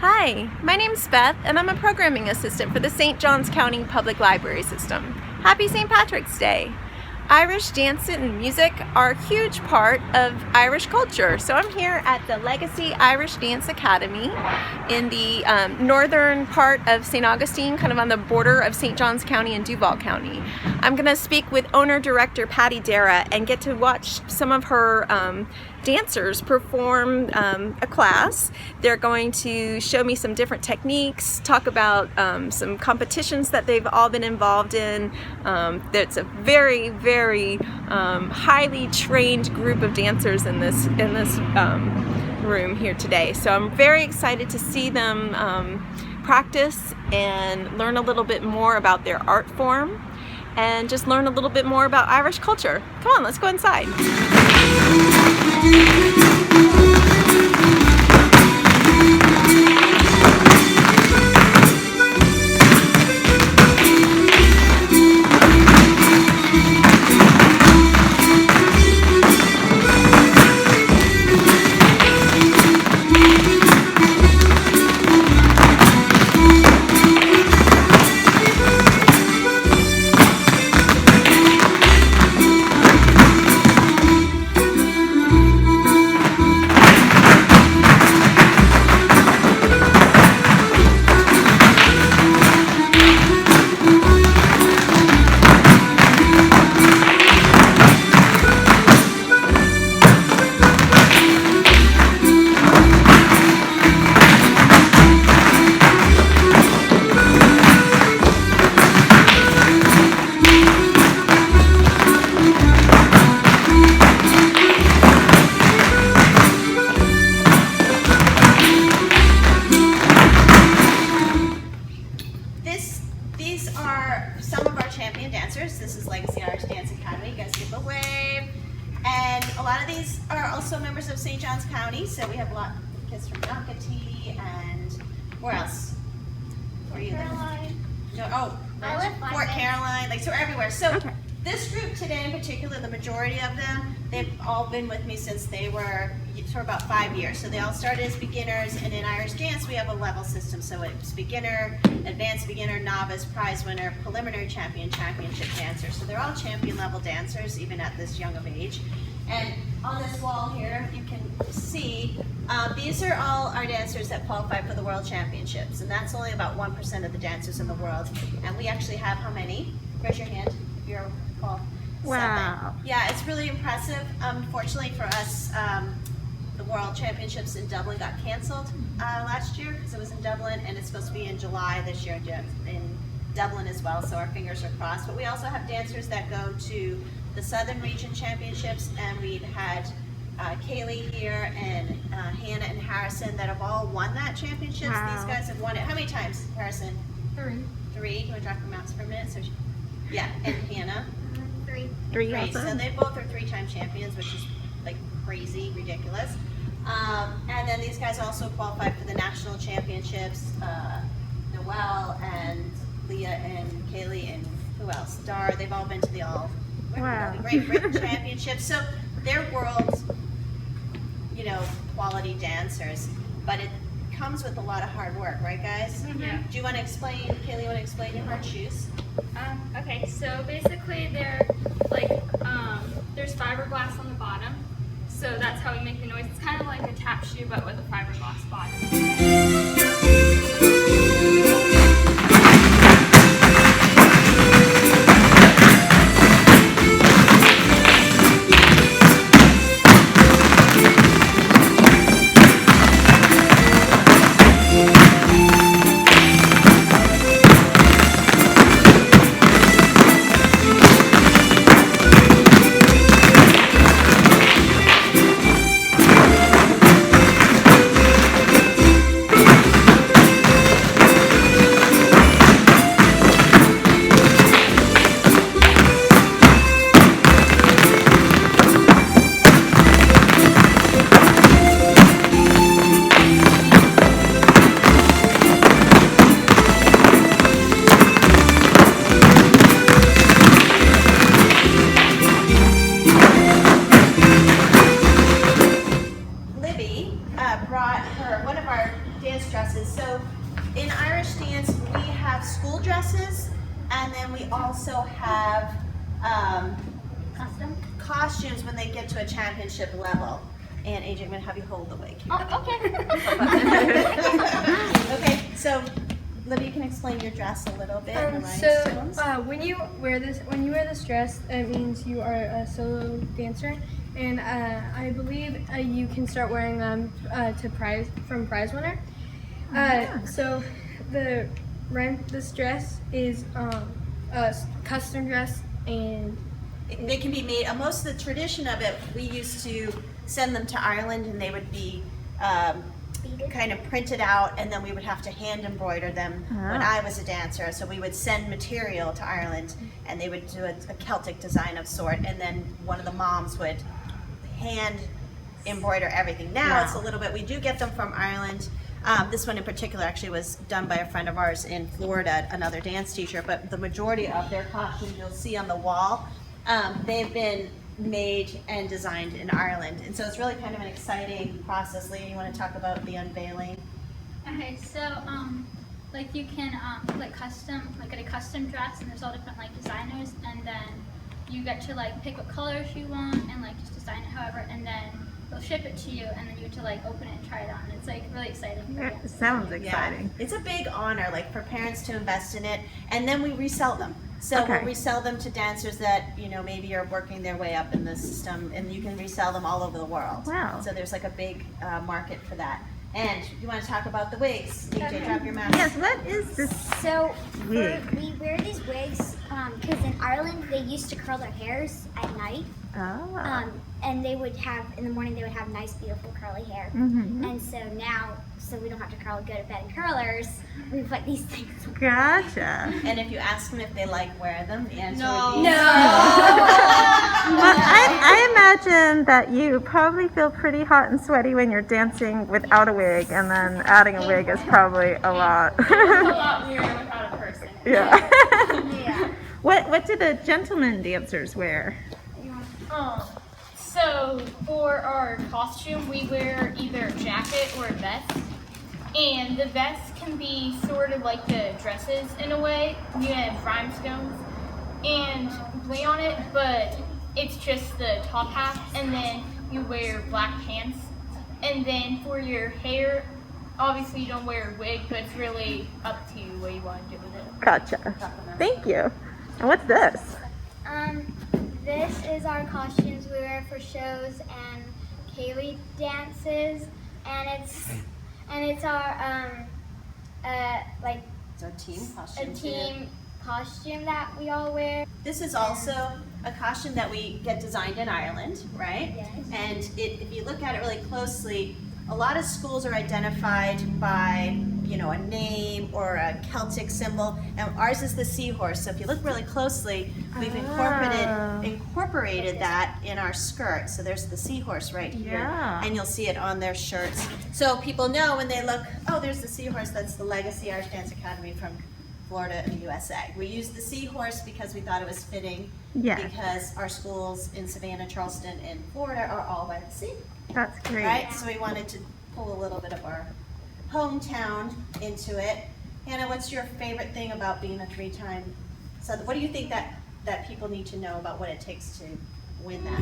Hi, my name's Beth and I'm a programming assistant for the St. Johns County Public Library System. Happy St. Patrick's Day! Irish dance and music are a huge part of Irish culture. So I'm here at the Legacy Irish Dance Academy in the northern part of St. Augustine, kind of on the border of St. Johns County and Duval County. I'm going to speak with owner-director Patty Darrah and get to watch some of her dancers perform a class. They're going to show me some different techniques, talk about some competitions that they've all been involved in. It's a very, very highly trained group of dancers in this room here today. So I'm very excited to see them practice and learn a little bit more about their art form and just learn a little bit more about Irish culture. Come on, let's go inside. These are some of our champion dancers. This is Legacy Irish Dance Academy. You guys give a wave. And a lot of these are also members of St. Johns County. So we have a lot of kids from Augustine and where else? Where are you Caroline. Fort Caroline. Like, so everywhere. So okay. This group today in particular, the majority of them, they've all been with me since they were for about 5 years. So they all started as beginners, and in Irish dance we have a level system. So it's beginner, advanced beginner, novice, prize winner, preliminary champion, championship dancer. So they're all champion level dancers even at this young of age. And on this wall here you can see these are all our dancers that qualify for the World Championships, and that's only about 1% of the dancers in the world. And we actually have how many? Raise your hand if you're called. Wow. 7. Yeah, it's really impressive. Fortunately for us, the World Championships in Dublin got canceled last year because it was in Dublin, and it's supposed to be in July this year in Dublin as well, so our fingers are crossed. But we also have dancers that go to the Southern Region Championships, and we've had Kaylee here and Hannah and Harrison that have all won that championships. Wow. These guys have won it. How many times, Harrison? 3. 3. You want to drop your mouse for a minute? So, yeah, and Hannah? 3. 3 Great. also. So they both are 3-time champions, which is like crazy, ridiculous. And then these guys also qualified for the national championships. Noelle and Leah and Kaylee and who else? Dar. They've all been to the Wow. Great Britain championships. So they're world, quality dancers. But it comes with a lot of hard work, right, guys? Yeah. Do you want to explain, Kaylee? You want to explain your hard shoes? Okay, so basically they're like, there's fiberglass on the bottom, so that's how we make the noise. It's kind of like a tap shoe, but with a fiberglass bottom. dance dresses. So in Irish dance, we have school dresses, and then we also have costumes when they get to a championship level. And AJ, I'm going to have you hold the wig. Oh, okay. Okay, so Libby, you can explain your dress a little bit. The rhinestones. When you wear this dress, it means you are a solo dancer, and I believe you can start wearing them from prize winner. So this dress is a custom dress, and they can be made. Most of the tradition of it, we used to send them to Ireland, and they would be kind of printed out, and then we would have to hand embroider them when I was a dancer. So we would send material to Ireland, and they would do a Celtic design of sort, and then one of the moms would hand embroider everything. Now it's a little bit, we do get them from Ireland. This one in particular actually was done by a friend of ours in Florida, another dance teacher, but the majority of their costumes you'll see on the wall, they've been made and designed in Ireland. And so it's really kind of an exciting process. Leah, you want to talk about the unveiling? Okay, so like you can get a custom dress, and there's all different like designers, and then you get to like pick what colors you want and like just design it however, and then they'll ship it to you, and then you have to like open it and try it on. It's like really exciting. It sounds exciting. Yeah. It's a big honor, like for parents to invest in it, and then we resell them. So we'll resell them to dancers that, you know, maybe are working their way up in the system, and you can resell them all over the world. Wow. So there's like a big market for that. And you want to talk about the wigs? DJ, drop your mask. Yes, what is this? So wig? we wear these wigs because in Ireland they used to curl their hairs at night. And they would have, in the morning they would have nice beautiful curly hair. And so now, so we don't have to go to bed in curlers, we put these things on. Gotcha. And if you ask them if they like wear them, the answer would be Well, I imagine that you probably feel pretty hot and sweaty when you're dancing without a wig, and then adding a wig is probably a lot. It's a lot weirder without a person. Yeah. Yeah. What do the gentlemen dancers wear? So for our costume, we wear either a jacket or a vest. And the vest can be sort of like the dresses in a way. You have rhinestones and bling on it, but it's just the top half. And then you wear black pants. And then for your hair, obviously you don't wear a wig, but it's really up to you what you want to do with it. Gotcha. Thank you. And what's this? This is our costumes we wear for shows and Kaylee dances, and it's our like it's our team a costume. team costume that we all wear. This is also a costume that we get designed in Ireland, right? Yes. And if you look at it really closely, a lot of schools are identified by, you know, a name or a Celtic symbol, and ours is the seahorse. So if you look really closely, we've incorporated that in our skirt. So there's the seahorse right here, and you'll see it on their shirts. So people know when they look, oh, there's the seahorse. That's the Legacy Irish Dance Academy from Florida and USA. We used the seahorse because we thought it was fitting, because our schools in Savannah, Charleston, and Florida are all by the sea. That's great. Right? So we wanted to pull a little bit of our hometown into it. Hannah, what's your favorite thing about being a three-time? So what do you think that people need to know about what it takes to win that?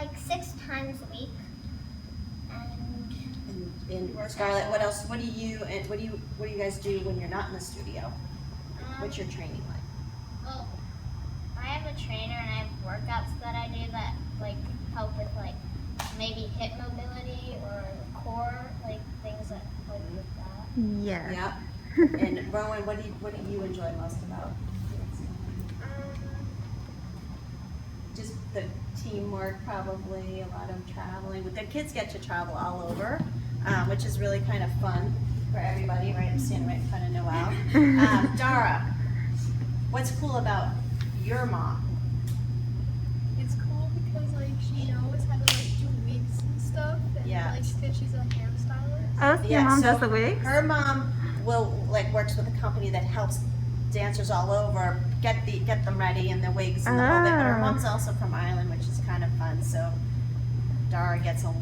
like 6 times a week. And Scarlett, what else? What do you guys do when you're not in the studio? What's your training like? Well, I have a trainer and I have workouts that I do that like help with like maybe hip mobility or core, like things that help with that. Yeah. Yeah. And Rowan, what do you enjoy most about dancing? Just the teamwork, probably a lot of traveling. The kids get to travel all over, which is really kind of fun for everybody. Right, I'm standing right in front of Noelle. Darrah, what's cool about your mom? It's cool because like she knows how to like do wigs and stuff, and Yeah. like because she's a hairstylist. Oh, so your Yeah, mom so does the wigs? Her mom works with a company that helps dancers all over get them ready and the wigs and the whole bit. But her Ah. mom's also from Ireland, which is kind of fun. So Darrah gets a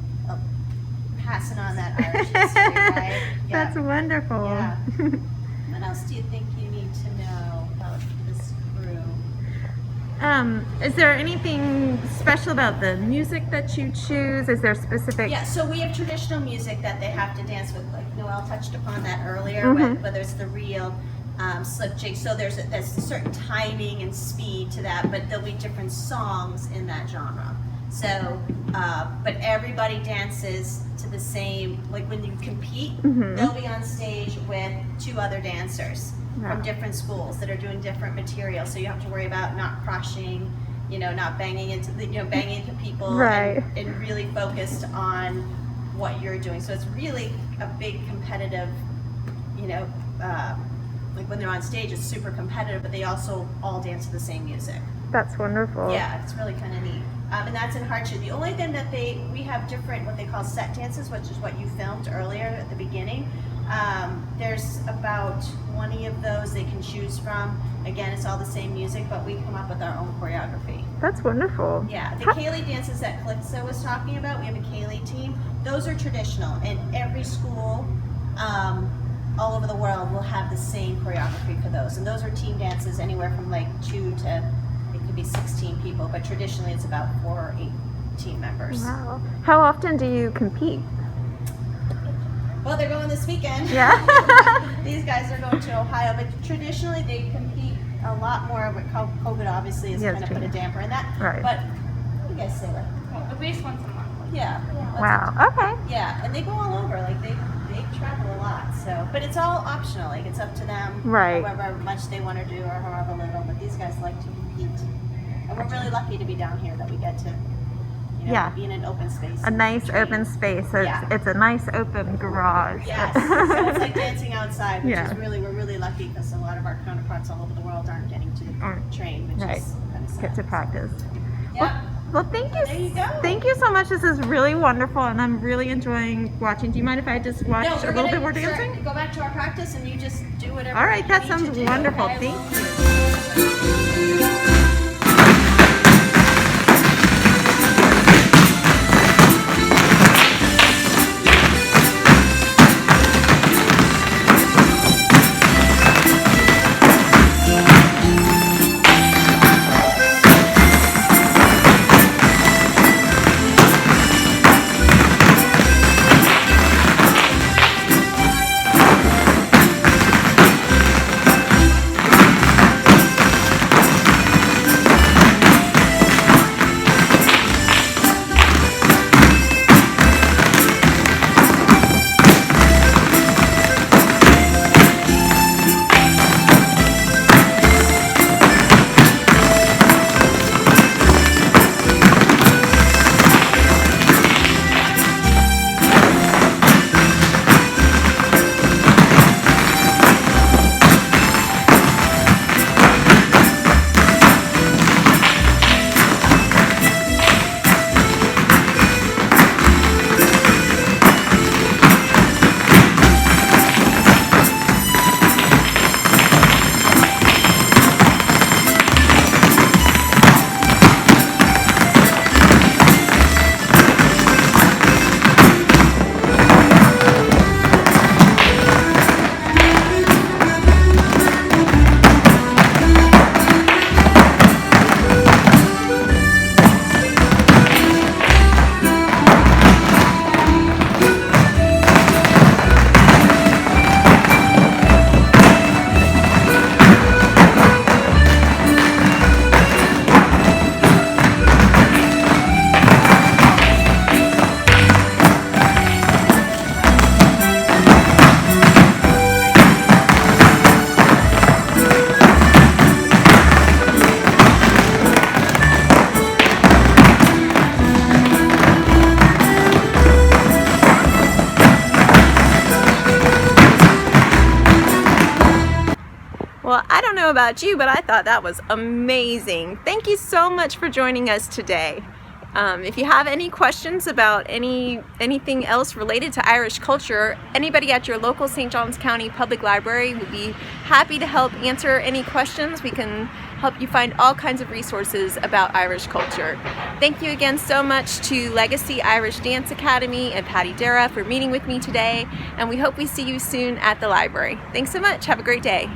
passing on that Irish history, right? Yeah. That's wonderful. Yeah. What else do you think you need to know about this crew? Is there anything special about the music that you choose? Is there specific? Yeah, so we have traditional music that they have to dance with, like Noelle touched upon that earlier, Mhm. whether it's the reel, slip jig. So there's a certain timing and speed to that, but there'll be different songs in that genre. So, but everybody dances to the same, like when you compete, Mhm. they'll be on stage with 2 other dancers Wow. from different schools that are doing different material. So you have to worry about not crushing, not banging into people, Right. and really focused on what you're doing. So it's really a big competitive, like when they're on stage, it's super competitive, but they also all dance to the same music. That's wonderful. Yeah, it's really kind of neat. And that's in hardship. The only thing that we have different, what they call set dances, which is what you filmed earlier at the beginning. There's about 20 of those they can choose from. Again, it's all the same music, but we come up with our own choreography. That's wonderful. Yeah, the Kaylee dances that Calixto was talking about, we have a Kaylee team. Those are traditional, and every school all over the world will have the same choreography for those. And those are team dances anywhere from like 2 to, it could be 16 people, but traditionally it's about 4 or 8 team members. Wow. How often do you compete? Well, they're going this weekend. Yeah. These guys are going to Ohio, but traditionally they compete a lot more. But COVID obviously has Yes, kind of put a damper in that. Right. But what do you guys say? At least once a month. Yeah. Wow. Okay. Yeah, and they go all over. Like they travel a lot. So, but it's all optional. Like it's up to them. Right. However much they want to do, or however little. But these guys like to compete, and we're really lucky to be down here that we get to, Yeah. be in an open space. A nice open space. So Yeah. it's a nice open garage. Yes, so it's like dancing outside, which Yeah. is we're really lucky because a lot of our counterparts all over the world aren't getting to train, which Right. is kind of sad. Get to practice. Yeah. Well, thank you. There you go. Thank you so much. This is really wonderful, and I'm really enjoying watching. Do you mind if I just watch No, a we're little gonna bit more sure, dancing? go back to our practice and you just do whatever. All right, you that need sounds to do, wonderful. okay? Thank you. about you, but I thought that was amazing. Thank you so much for joining us today. If you have any questions about anything else related to Irish culture, anybody at your local St. Johns County Public Library would be happy to help answer any questions. We can help you find all kinds of resources about Irish culture. Thank you again so much to Legacy Irish Dance Academy and Patty Darrah for meeting with me today, and we hope we see you soon at the library. Thanks so much. Have a great day.